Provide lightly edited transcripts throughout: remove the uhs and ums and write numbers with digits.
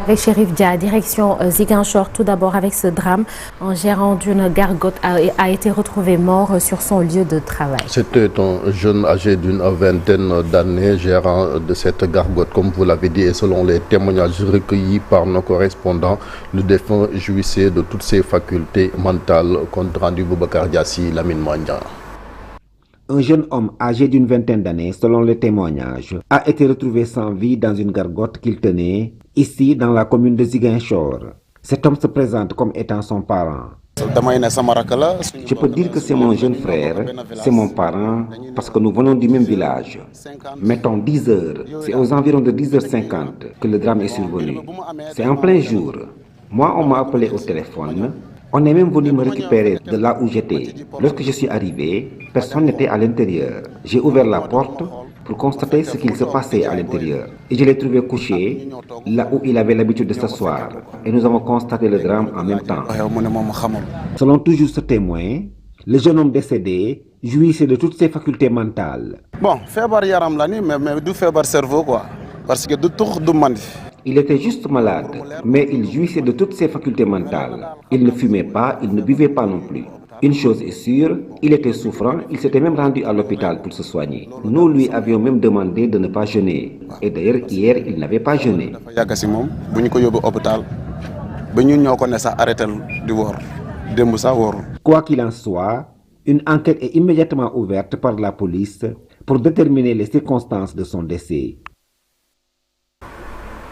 Avec Chérif Dia, direction Ziguinchor, tout d'abord avec ce drame. Un gérant d'une gargote a été retrouvé mort sur son lieu de travail. C'était un jeune âgé d'une vingtaine d'années, gérant de cette gargote, comme vous l'avez dit, et selon les témoignages recueillis par nos correspondants, le défunt jouissait de toutes ses facultés mentales. Compte rendu Boubacar Diassi, Lamine Mania. Un jeune homme âgé d'une vingtaine d'années, selon les témoignages, a été retrouvé sans vie dans une gargote qu'il tenait, ici dans la commune de Ziguinchor. Cet homme se présente comme étant son parent. Je peux dire que c'est mon jeune frère, c'est mon parent, parce que nous venons du même village. Mettons 10 heures, c'est aux environs de 10h50 que le drame est survenu. C'est en plein jour. Moi, on m'a appelé au téléphone. On est même venu me récupérer de là où j'étais. Lorsque je suis arrivé, personne n'était à l'intérieur. J'ai ouvert la porte pour constater ce qu'il se passait à l'intérieur. Et je l'ai trouvé couché, là où il avait l'habitude de s'asseoir. Et nous avons constaté le drame en même temps. Selon toujours ce témoin, le jeune homme décédé jouissait de toutes ses facultés mentales. Bon, fébar yaram la ni, mais du fébar cerveau quoi. Parce que du tour du mandi. Il était juste malade, mais il jouissait de toutes ses facultés mentales. Il ne fumait pas, il ne buvait pas non plus. Une chose est sûre, il était souffrant, il s'était même rendu à l'hôpital pour se soigner. Nous lui avions même demandé de ne pas jeûner. Et d'ailleurs, hier, il n'avait pas jeûné. Quoi qu'il en soit, une enquête est immédiatement ouverte par la police pour déterminer les circonstances de son décès.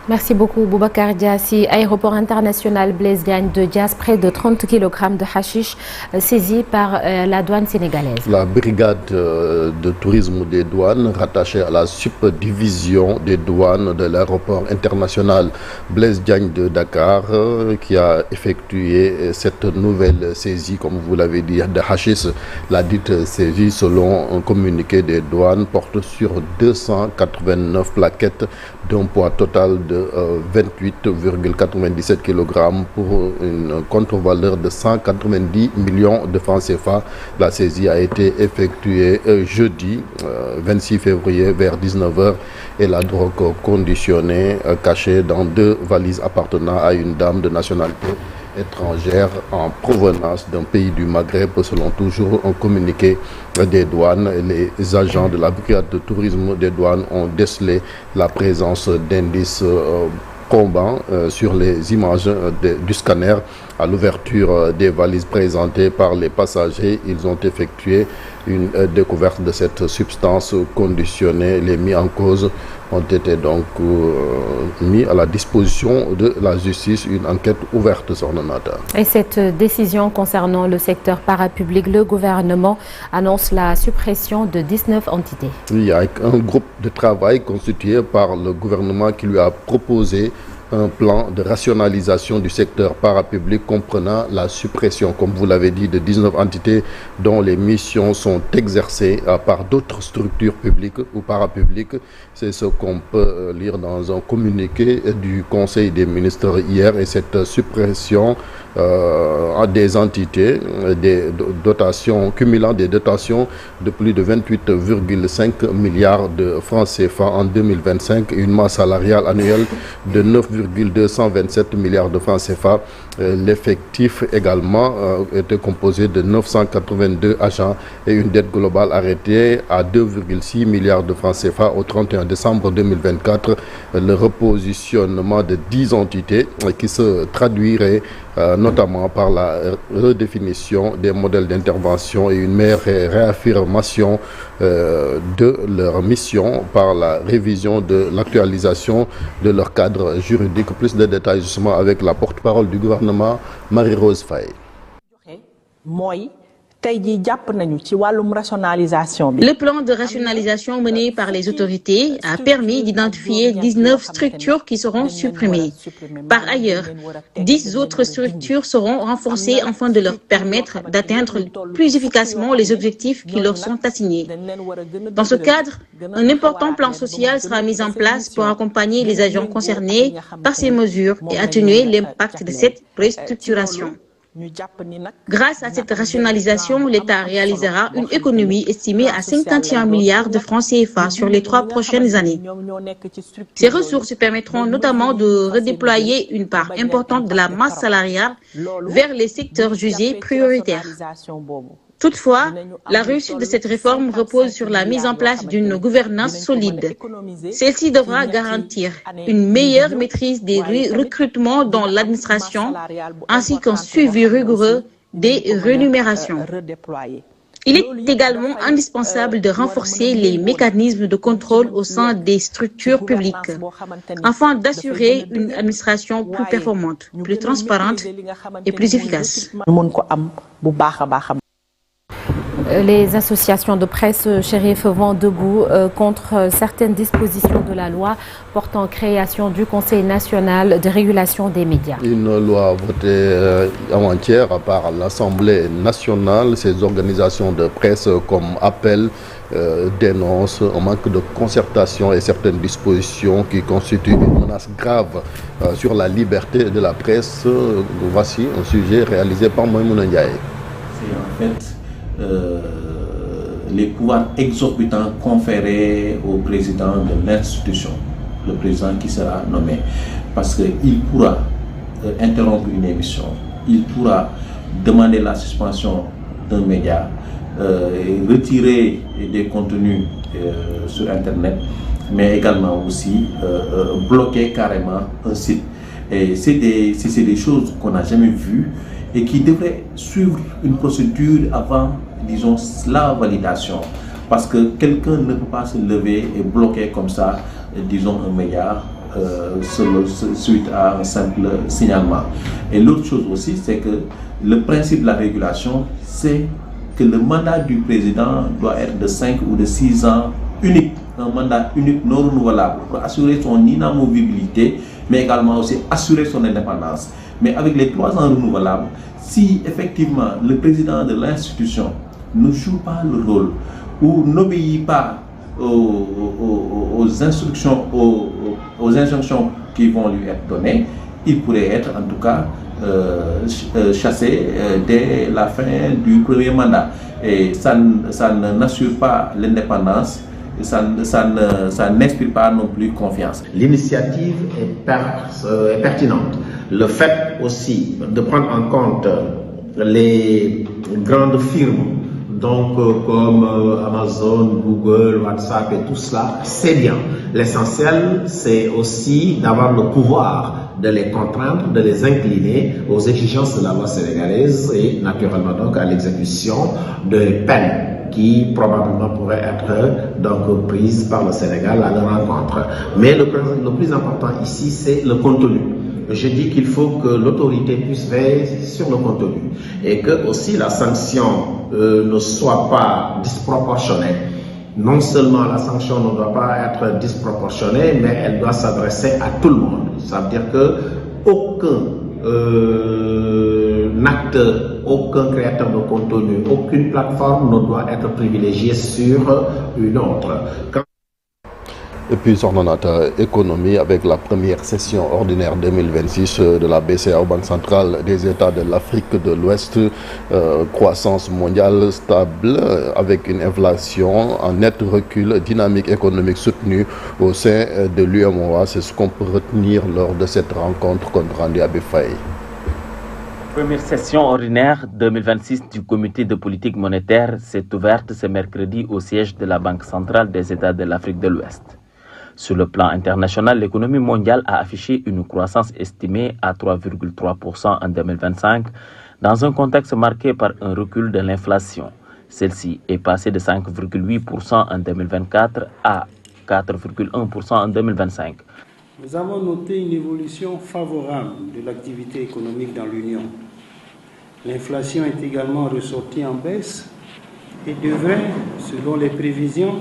Merci beaucoup Boubacar Diassi. Aéroport international Blaise Diagne de Diass, près de 30 kg de hashish saisis par la douane sénégalaise. La brigade de tourisme des douanes, rattachée à la subdivision des douanes de l'aéroport international Blaise Diagne de Dakar, qui a effectué cette nouvelle saisie, comme vous l'avez dit, de hashish. La dite saisie, selon un communiqué des douanes, porte sur 289 plaquettes d'un poids total de 28,97 kg pour une contre-valeur de 190 millions de francs CFA. La saisie a été effectuée jeudi 26 février vers 19h et la drogue conditionnée cachée dans 2 valises appartenant à une dame de nationalité étrangère en provenance d'un pays du Maghreb, selon toujours un communiqué des douanes. Les agents de la brigade de tourisme des douanes ont décelé la présence d'indices probants sur les images du scanner. À l'ouverture des valises présentées par les passagers, ils ont effectué une découverte de cette substance conditionnée. Les mis en cause ont été donc mis à la disposition de la justice. Une enquête ouverte sur le matin. Et cette décision concernant le secteur parapublic, le gouvernement annonce la suppression de 19 entités. Il y a un groupe de travail constitué par le gouvernement qui lui a proposé un plan de rationalisation du secteur parapublic comprenant la suppression, comme vous l'avez dit, de 19 entités dont les missions sont exercées par d'autres structures publiques ou parapubliques. C'est ce qu'on peut lire dans un communiqué du Conseil des ministres hier. Et cette suppression des entités, des dotations, cumulant des dotations de plus de 28,5 milliards de francs CFA en 2025 et une masse salariale annuelle de 9,227 milliards de francs CFA. L'effectif également était composé de 982 agents et une dette globale arrêtée à 2,6 milliards de francs CFA au 31 décembre 2024. Le repositionnement de 10 entités qui se traduirait notamment par la redéfinition des modèles d'intervention et une meilleure réaffirmation de leur mission par la révision de l'actualisation de leur cadre juridique. Plus de détails justement avec la porte-parole du gouvernement, Marie-Rose Faye. Le plan de rationalisation mené par les autorités a permis d'identifier 19 structures qui seront supprimées. Par ailleurs, 10 autres structures seront renforcées afin de leur permettre d'atteindre plus efficacement les objectifs qui leur sont assignés. Dans ce cadre, un important plan social sera mis en place pour accompagner les agents concernés par ces mesures et atténuer l'impact de cette restructuration. Grâce à cette rationalisation, l'État réalisera une économie estimée à 51 milliards de francs CFA sur les 3 prochaines années. Ces ressources permettront notamment de redéployer une part importante de la masse salariale vers les secteurs jugés prioritaires. Toutefois, la réussite de cette réforme repose sur la mise en place d'une gouvernance solide. Celle-ci devra garantir une meilleure maîtrise des recrutements dans l'administration ainsi qu'un suivi rigoureux des rémunérations. Il est également indispensable de renforcer les mécanismes de contrôle au sein des structures publiques, afin d'assurer une administration plus performante, plus transparente et plus efficace. Les associations de presse, Chérif, vont debout contre certaines dispositions de la loi portant création du Conseil national de régulation des médias. Une loi votée avant-hier par l'Assemblée nationale. Ces organisations de presse comme Appel dénoncent un manque de concertation et certaines dispositions qui constituent une menace grave sur la liberté de la presse. Voici un sujet réalisé par Maïmouna Ndiaye. C'est en fait les pouvoirs exorbitants conférés au président de l'institution, le président qui sera nommé, parce qu'il pourra interrompre une émission, il pourra demander la suspension d'un média, retirer des contenus sur Internet, mais également aussi bloquer carrément un site. Et c'est des choses qu'on n'a jamais vues et qui devraient suivre une procédure avant, disons, la validation. Parce que quelqu'un ne peut pas se lever et bloquer comme ça, disons, un média suite à un simple signalement. Et l'autre chose aussi, c'est que le principe de la régulation, c'est que le mandat du président doit être de 5 ou de 6 ans unique, un mandat unique non renouvelable pour assurer son inamovibilité, mais également aussi assurer son indépendance. Mais avec les 3 ans renouvelables, si effectivement le président de l'institution ne joue pas le rôle ou n'obéit pas aux instructions, aux injonctions qui vont lui être données, il pourrait être en tout cas chassé dès la fin du premier mandat. Et ça n'assure pas l'indépendance, ça n'inspire pas non plus confiance. L'initiative est pertinente. Le fait aussi de prendre en compte les grandes firmes, donc comme Amazon, Google, WhatsApp et tout cela, c'est bien. L'essentiel, c'est aussi d'avoir le pouvoir de les contraindre, de les incliner aux exigences de la loi sénégalaise et naturellement donc à l'exécution de peines qui probablement pourraient être donc prises par le Sénégal à leur rencontre. Mais le plus important ici, c'est le contenu. Je dis qu'il faut que l'autorité puisse veiller sur le contenu et que aussi la sanction ne soit pas disproportionnée. Non seulement la sanction ne doit pas être disproportionnée, mais elle doit s'adresser à tout le monde. Ça veut dire que aucun acteur, aucun créateur de contenu, aucune plateforme ne doit être privilégiée sur une autre. Et puis son économie avec la première session ordinaire 2026 de la BCEAO, Banque centrale des États de l'Afrique de l'Ouest, croissance mondiale stable avec une inflation en net recul, dynamique économique soutenue au sein de l'UEMOA. C'est ce qu'on peut retenir lors de cette rencontre compte rendu à Befay. Première session ordinaire 2026 du comité de politique monétaire s'est ouverte ce mercredi au siège de la Banque centrale des États de l'Afrique de l'Ouest. Sur le plan international, l'économie mondiale a affiché une croissance estimée à 3,3% en 2025, dans un contexte marqué par un recul de l'inflation. Celle-ci est passée de 5,8% en 2024 à 4,1% en 2025. Nous avons noté une évolution favorable de l'activité économique dans l'Union. L'inflation est également ressortie en baisse et devrait, selon les prévisions,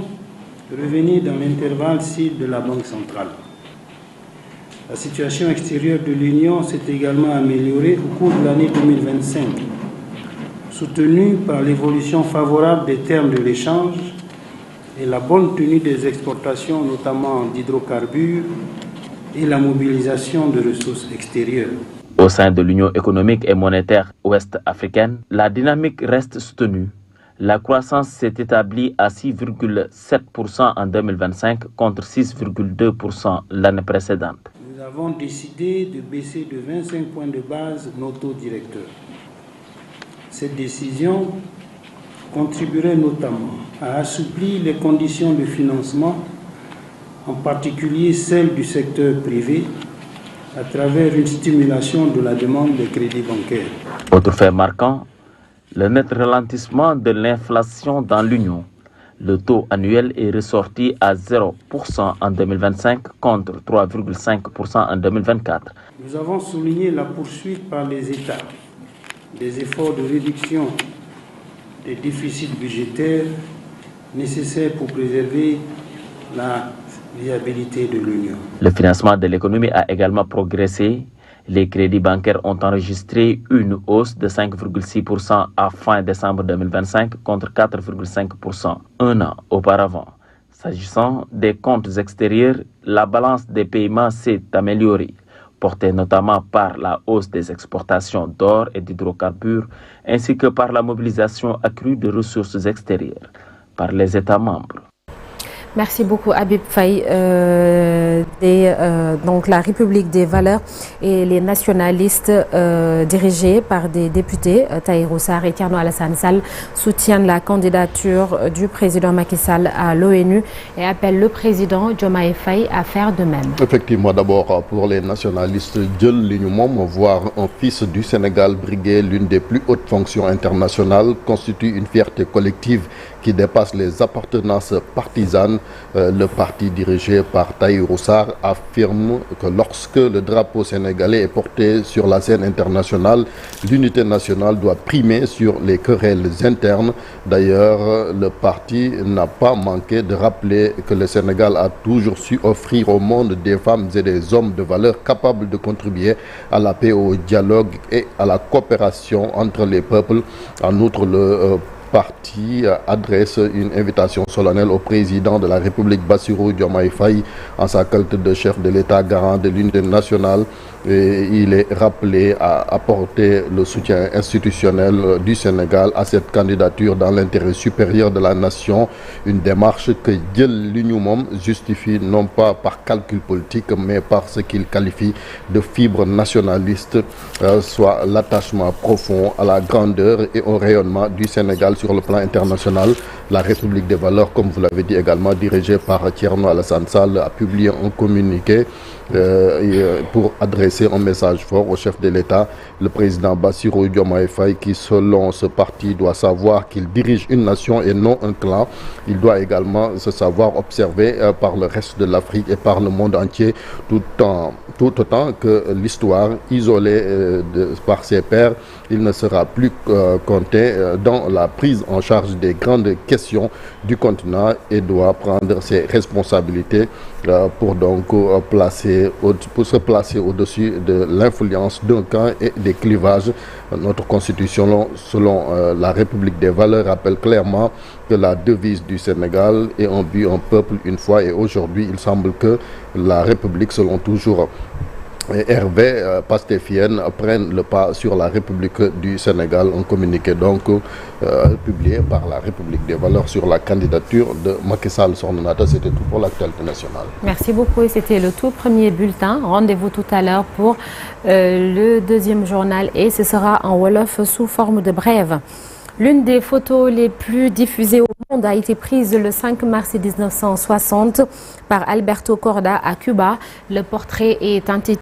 revenir dans l'intervalle cible de la Banque centrale. La situation extérieure de l'Union s'est également améliorée au cours de l'année 2025, soutenue par l'évolution favorable des termes de l'échange et la bonne tenue des exportations, notamment d'hydrocarbures, et la mobilisation de ressources extérieures. Au sein de l'Union économique et monétaire ouest-africaine, la dynamique reste soutenue. La croissance s'est établie à 6,7% en 2025 contre 6,2% l'année précédente. Nous avons décidé de baisser de 25 points de base nos taux directeurs. Cette décision contribuerait notamment à assouplir les conditions de financement, en particulier celles du secteur privé, à travers une stimulation de la demande de crédits bancaires. Autre fait marquant, le net ralentissement de l'inflation dans l'Union. Le taux annuel est ressorti à 0% en 2025 contre 3,5% en 2024. Nous avons souligné la poursuite par les États des efforts de réduction des déficits budgétaires nécessaires pour préserver la viabilité de l'Union. Le financement de l'économie a également progressé. Les crédits bancaires ont enregistré une hausse de 5,6% à fin décembre 2025 contre 4,5% un an auparavant. S'agissant des comptes extérieurs, la balance des paiements s'est améliorée, portée notamment par la hausse des exportations d'or et d'hydrocarbures, ainsi que par la mobilisation accrue de ressources extérieures par les États membres. Merci beaucoup Habib Faye. Donc la République des valeurs et les nationalistes dirigés par des députés, Tahirou Sarr et Thierno Alassane Sall, soutiennent la candidature du président Macky Sall à l'ONU et appellent le président Diomaye Faye à faire de même. Effectivement, d'abord pour les nationalistes, Dieul li ñu moom, voir un fils du Sénégal briguer l'une des plus hautes fonctions internationales constitue une fierté collective qui dépasse les appartenances partisanes. Le parti dirigé par Tahirou Sarr affirme que lorsque le drapeau sénégalais est porté sur la scène internationale, l'unité nationale doit primer sur les querelles internes. D'ailleurs, le parti n'a pas manqué de rappeler que le Sénégal a toujours su offrir au monde des femmes et des hommes de valeur capables de contribuer à la paix, au dialogue et à la coopération entre les peuples. En outre, le parti adresse une invitation solennelle au président de la République Bassirou Diomaye Faye en sa qualité de chef de l'État garant de l'unité nationale. Et il est rappelé à apporter le soutien institutionnel du Sénégal à cette candidature dans l'intérêt supérieur de la nation, une démarche que Dieul li ñu moom justifie non pas par calcul politique mais par ce qu'il qualifie de fibre nationaliste, soit l'attachement profond à la grandeur et au rayonnement du Sénégal sur le plan international. La République des valeurs, comme vous l'avez dit également, dirigée par Thierno Alassane Sall, a publié un communiqué pour adresser un message fort au chef de l'État, le président Bassirou Diomaye Faye, qui selon ce parti doit savoir qu'il dirige une nation et non un clan. Il doit également se savoir observé par le reste de l'Afrique et par le monde entier, tout autant que l'histoire isolée par ses pairs. Il ne sera plus compté dans la prise en charge des grandes questions du continent et doit prendre ses responsabilités pour donc se placer au-dessus de l'influence d'un camp et des clivages. Notre constitution, selon la République des valeurs, rappelle clairement que la devise du Sénégal est un but, un peuple, une foi. Et aujourd'hui, il semble que la République, selon toujours Hervé Pastéfienne, prennent le pas sur la République du Sénégal. Un communiqué donc publié par la République des valeurs sur la candidature de Macky Sall Sokhna Nata. C'était tout pour l'actualité nationale. Merci beaucoup. C'était le tout premier bulletin. Rendez-vous tout à l'heure pour le deuxième journal et ce sera en Wolof sous forme de brève. L'une des photos les plus diffusées au monde a été prise le 5 mars 1960 par Alberto Korda à Cuba. Le portrait est intitulé